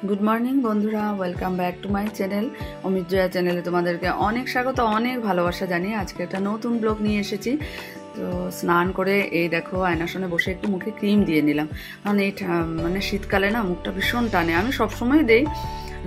Good morning বন্ধুরা, welcome back to my channel. Amit Jaya চ্যানেলে তোমাদেরকে অনেক স্বাগত, অনেক ভালোবাসা জানিয়ে আজকে একটা নতুন ব্লগ নিয়ে এসেছি। তো স্নান করে এই দেখো আয়নার সামনে বসে একটু মুখে ক্রিম দিয়ে নিলাম, কারণ এই মানে শীতকালে না মুখটা ভীষণ টানে। আমি সবসময় দেই,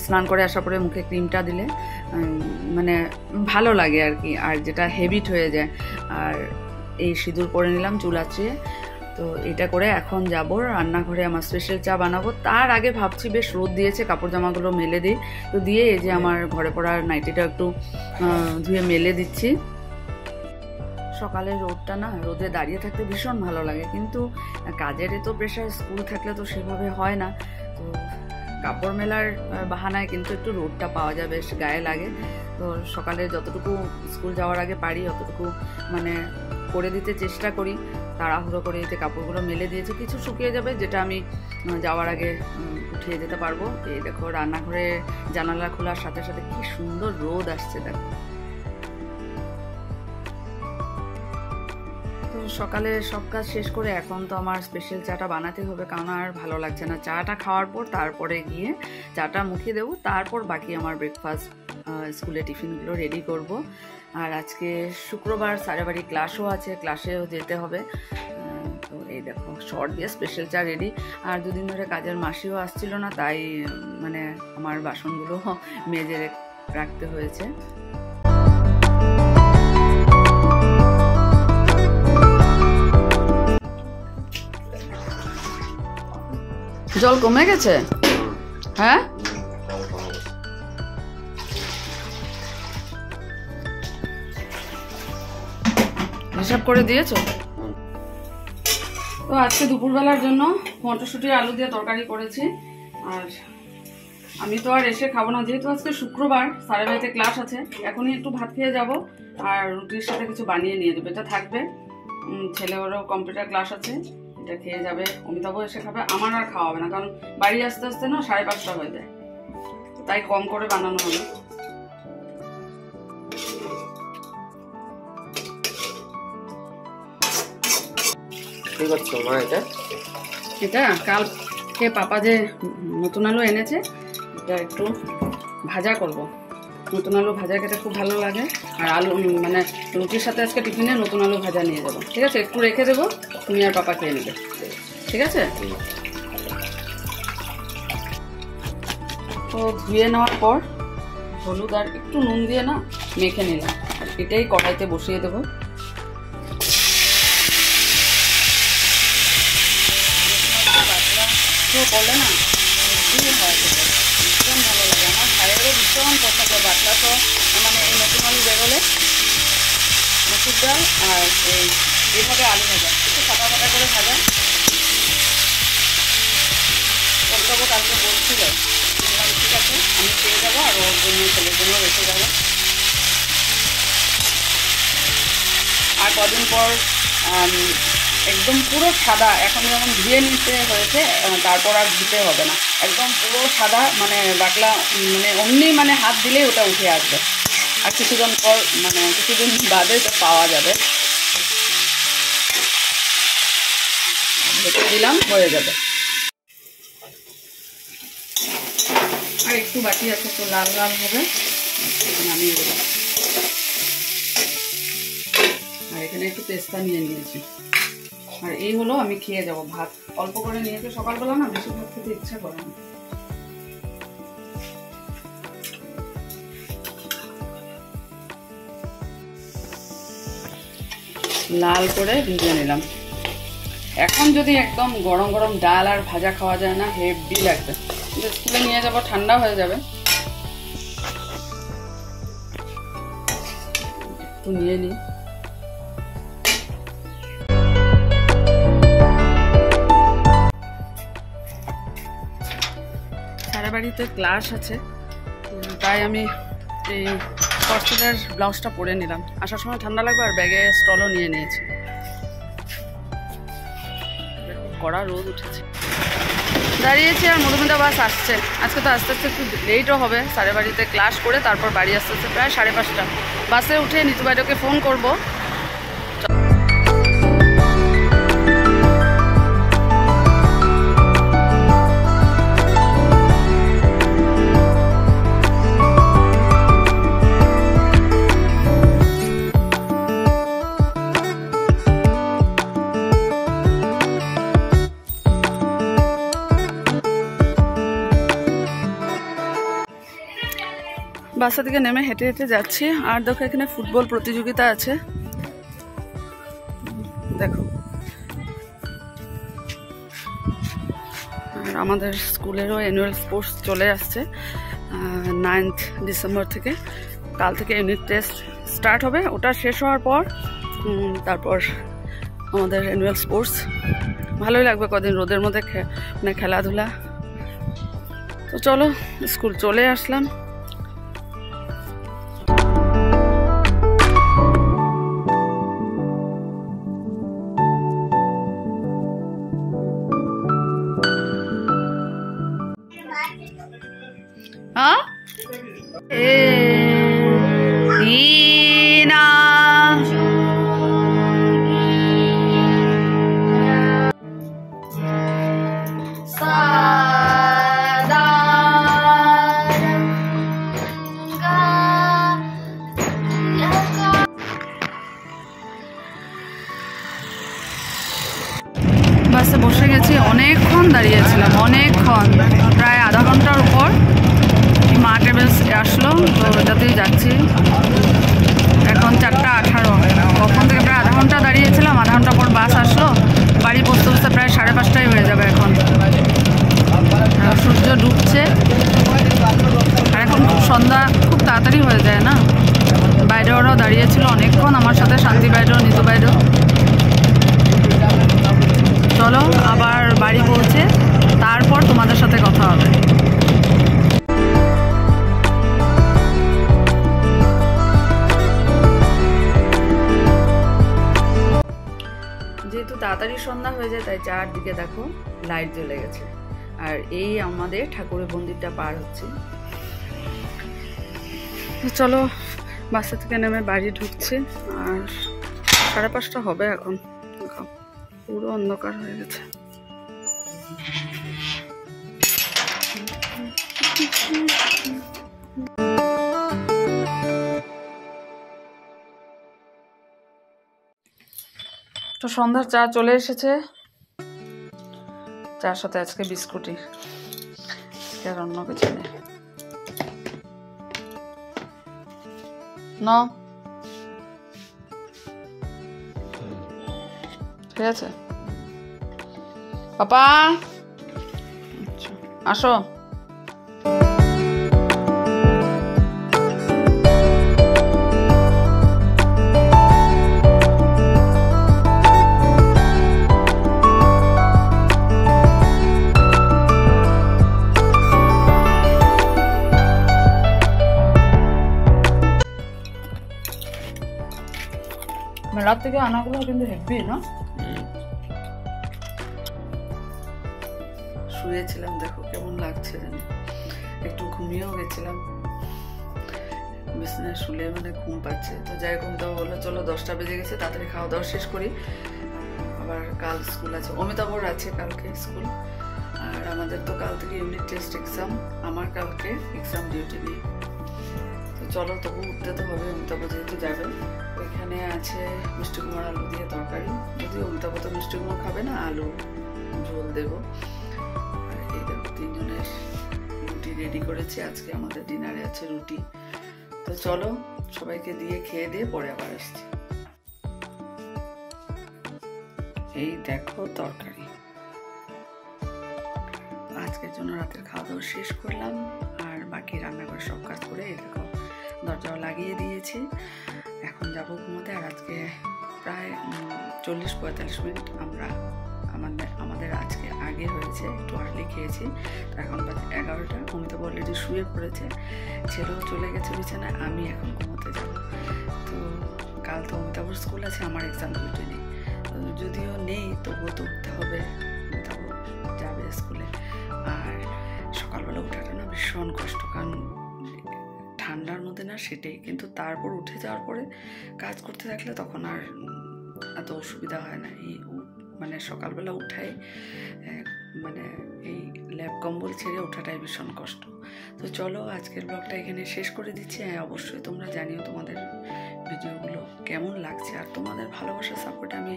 স্নান করে আসার পরে মুখে ক্রিমটা দিলে মানে ভালো লাগে আর কি, আর যেটা হেবিট হয়ে যায়। আর এই সিঁদুর পরে নিলাম চুল আঁচড়িয়ে। তো এটা করে এখন যাব রান্নাঘরে, আমার স্পেশাল চা বানাবো। তার আগে ভাবছি বেশ রোদ দিয়েছে, কাপড় জামাগুলো মেলে দিই। তো দিয়ে এই যে আমার ঘরে পড়ার নাইটিটা একটু ধুয়ে মেলে দিচ্ছি। সকালে রোদটা না, রোদে দাঁড়িয়ে থাকতে ভীষণ ভালো লাগে, কিন্তু কাজের তো প্রেশার, স্কুল থাকলে তো সেভাবে হয় না। তো কাপড় মেলার বাহানায় কিন্তু একটু রোদটা পাওয়া যায়, বেশ গায়ে লাগে। তো সকালে যতটুকু স্কুল যাওয়ার আগে পারি অতটুকু মানে করে দিতে চেষ্টা করি। তাড়াহুড়ো করে যে কাপড়গুলো মেলে দিয়েছে, কিছু শুকিয়ে যাবে, যেটা আমি যাওয়ার আগে উঠিয়ে যেতে পারবো। এই দেখো রান্নাঘরে জানালা খোলার সাথে সাথে কি সুন্দর রোদ আসছে দেখো। তো সকালে সব কাজ শেষ করে এখন তো আমার স্পেশাল চাটা বানাতে হবে, কারণ আর ভালো লাগছে না। চাটা খাওয়ার পর তারপরে গিয়ে চাটা মুখে দেবো, তারপর বাকি আমার ব্রেকফাস্ট, স্কুলে টিফিনগুলো রেডি করব। আর আজকে শুক্রবার, সারা বাড়ি ক্লাসও আছে, ক্লাসেও যেতে হবে। তো এই দেখো শর্ট দিয়ে স্পেশাল চা রেডি। আর দুদিন ধরে কাজের মাসিও আসছিল না, তাই মানে আমার বাসনগুলো মেজে রাখতে হয়েছে। জল কমে গেছে? হ্যাঁ, হিসাব করে দিয়েছো? তো আজকে দুপুরবেলার জন্য মটরশুঁটি আলু দিয়ে তরকারি করেছি। আর আমি তো আর এসে খাবো না, যেহেতু আজকে শুক্রবার, সাড়ে বাড়িতে ক্লাস আছে। এখনই একটু ভাত খেয়ে যাব, আর রুটির সাথে কিছু বানিয়ে নিয়ে যাবে, এটা থাকবে। ছেলে ওরও কম্পিউটার ক্লাস আছে, এটা খেয়ে যাবে। অমিতাভও এসে খাবে, আমার আর খাওয়া হবে না, কারণ বাড়ি আসতে আসতে না 5:30 হয়ে যায়, তাই কম করে বানানো হবে। এটা কালকে পাপা যে নতুন আলু এনেছে, এটা একটু ভাজা করব। নতুন আলু ভাজা খেতে খুব ভালো লাগে। আর আলু মানে রুটির সাথে আজকে টিফিনে নতুন আলু ভাজা নিয়ে যাবো, ঠিক আছে? একটু রেখে দেবো, তুমি আর পাপা খেয়ে নেবে, ঠিক আছে? তো ধুয়ে নেওয়ার পর হলুদ আর একটু নুন দিয়ে না মেখে নিলাম, আর এটাই কড়াইতে বসিয়ে দেবো। করলে না হেভি হয়, ভীষণ ভালো লাগে। আমার ভাইয়েরও ভীষণ পছন্দ বাটলা। তো মানে এই নতুন আলু বেরোলে মসুর ডাল আর এইভাবে আলু ভাজা, একটু ফাটা ফাটা করে ভাজা। অমিতাভ কালকে বলছিল, ঠিক আছে আমি খেয়ে যাবো, আর ওর জন্য ছেলের জন্য রেখে যাবো। আর কদিন পর একদম পুরো সাদা, এখন যেমন ধুয়ে নিতে হয়েছে, তারপর আর ধুতে হবে না, একদম পুরো সাদা মানে বাকলা, মানে অমনি মানে হাত দিলেই ওটা উঠে আসবে। আর কিছুদিন পর মানে কিছুদিন বাদে তো পাওয়া যাবে, ঢেকে দিলাম, হয়ে যাবে। আর একটু বাকি আছে, তো লাল লাল হবে, নামিয়ে দিলাম। আর এখানে একটু পেস্তা নিয়ে নিয়েছি। আর এই হলো, আমি খেয়ে যাবো। ভাত অল্প করে নিয়েছে সকালবেলা, না বেশি ভাত খেতে ইচ্ছা করে না। লাল করে ভিজে নিলাম। এখন যদি একদম গরম গরম ডাল আর ভাজা খাওয়া যায় না, হেভি লাগবে। কিন্তু স্কুলে নিয়ে যাবো, ঠান্ডা হয়ে যাবে। একটু নিয়ে নিই। সারা বাড়িতে ক্লাস আছে, তাই আমি এই কটসেটের ব্লাউজটা পরে নিলাম। আসার সময় ঠান্ডা লাগবে, আর ব্যাগে স্টলও নিয়ে নিয়েছি। কড়া রোদ উঠেছে, দাঁড়িয়েছি, আর মধুমিতা বাস আসছে। আজকে তো আস্তে আস্তে একটু লেটও হবে, সাড়ে বাড়িতে ক্লাস করে তারপর বাড়ি আসতে আসতে প্রায় 5:30। বাসে উঠে নিতু বাইরকে ফোন করবো। বাসা থেকে নেমে হেঁটে হেঁটে যাচ্ছি। আর দেখো এখানে ফুটবল প্রতিযোগিতা আছে, দেখো। আর আমাদের স্কুলেরও অ্যানুয়াল স্পোর্টস চলে আসছে 9th ডিসেম্বর থেকে। কাল থেকে ইউনিট টেস্ট স্টার্ট হবে, ওটা শেষ হওয়ার পর তারপর আমাদের অ্যানুয়াল স্পোর্টস। ভালোই লাগবে কদিন রোদের মধ্যে মানে খেলাধুলা। তো চলো, স্কুল চলে আসলাম। হ্যাঁ বাসে বসে গেছি, অনেকক্ষণ দাঁড়িয়েছিলাম, অনেকক্ষণ, প্রায় আধা ঘন্টার উপর। মা ট্রাভেলস আসলো, তো ওটাতেই যাচ্ছি। এখন 4:18, কখন থেকে প্রায় আধা ঘন্টা দাঁড়িয়েছিলাম। আধা ঘন্টা পর বাস আসলো, বাড়ি পৌঁছতে পৌঁছতে প্রায় 5:30 হয়ে যাবে এখন। সূর্য ডুবছে, আর এখন খুব সন্ধ্যা খুব তাড়াতাড়ি হয়ে যায় না। বাইরে ওরাও দাঁড়িয়েছিল অনেকক্ষণ আমার সাথে, শান্তি বাইরেও, নিতু বাইরেও। চলো আবার বাড়ি পৌঁছে তারপর তোমাদের সাথে কথা হবে। যেহেতু তাড়াতাড়ি সন্ধ্যা হয়ে যায়, তাই চারদিকে দেখো লাইট জ্বলে গেছে। আর এই আমাদের ঠাকুরের মন্দিরটা পার হচ্ছে। চলো বাসা থেকে নেমে বাড়ি ঢুকছে, আর 5:30 হবে এখন। পুরো অন্ধকার হয়ে গেছে। তো সন্ধ্যার চা চলে এসেছে, চার সাথে আজকে বিস্কুটই, আর অন্য কিছু নেই। না ঠিক আছে পাপা, আসো। মেলার থেকে আনাগুলো কিন্তু হেভি না। শুয়েছিলাম, দেখো কেমন লাগছে জানি, একটু ঘুমিয়েও গেছিলাম। বিছানায় শুলে মানে ঘুম পাচ্ছে। তো যাই ঘুম দাও বললো চলো 10টা বেজে গেছে, তাড়াতাড়ি খাওয়া দাওয়া শেষ করি। আবার কাল স্কুল আছে, অমিতাভর আছে কালকে স্কুল। আর আমাদের তো কাল থেকে ইউনিট টেস্ট এক্সাম, আমার কালকে এক্সাম ডিউটি নেই। তো চলো, তবু উঠতে তো হবে, অমিতাভ যেহেতু যাবে। ওইখানে আছে মিষ্টি কুমড় আলু দিয়ে তরকারি, যদিও অমিতাভ তো মিষ্টি কুমড় খাবে না, আলু ঝোল দেবো। আর এই দেখো 3 জনের রুটি রেডি করেছি, আজকে আমাদের ডিনারে আছে রুটি। তো চলো সবাইকে দিয়ে খেয়ে দিয়ে পরে আবার আসছি। এই দেখো তরকারি, আজকের জন্য রাতের খাওয়া দাওয়া শেষ করলাম। আর বাকি রান্নাঘর সব কাজ করে এই দেখো দরজাও লাগিয়ে দিয়েছি। এখন যাবো ঘুমোতে। আর আজকে প্রায় 40-45 মিনিট আমাদের আজকে আগে হয়েছে, একটু আর্লি খেয়েছি। তো এখন বাজে 11টা। অমিতাভ অলরেডি শুয়ে পড়েছে, ছেলেও চলে গেছে বিছানায়, আমি এখন ঘুমোতে যাব। তো কাল তো অমিতাভর স্কুল আছে, আমার এক্সাম ডিউটি নেই। যদিও নেই তবুও তো উঠতে হবে, অমিতাভ যাবে স্কুলে। আর সকালবেলা ওঠাটা না ভীষণ কষ্ট, কারণ ঠান্ডার মধ্যে না সেটাই, কিন্তু তারপর উঠে যাওয়ার পরে কাজ করতে থাকলে তখন আর এত অসুবিধা হয় না। এই মানে সকালবেলা উঠাই মানে এই ল্যাপ কম্বল ছেড়ে ওঠাটাই ভীষণ কষ্ট। তো চলো আজকের ব্লগটা এখানে শেষ করে দিচ্ছি। অবশ্যই তোমরা জানিও তোমাদের ভিডিওগুলো কেমন লাগছে, আর তোমাদের ভালোবাসার সাপোর্ট আমি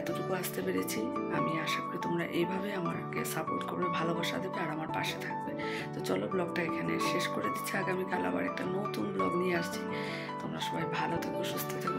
এতটুকু আসতে পেরেছি। আমি আশা করি তোমরা এইভাবে আমাকে সাপোর্ট করবে, ভালোবাসা দেবে আর আমার পাশে থাকবে। তো চলো ব্লগটা এখানে শেষ করে দিচ্ছি, আগামীকাল আবার একটা নতুন ব্লগ নিয়ে আসছি। তোমরা সবাই ভালো থেকো, সুস্থ থেকো।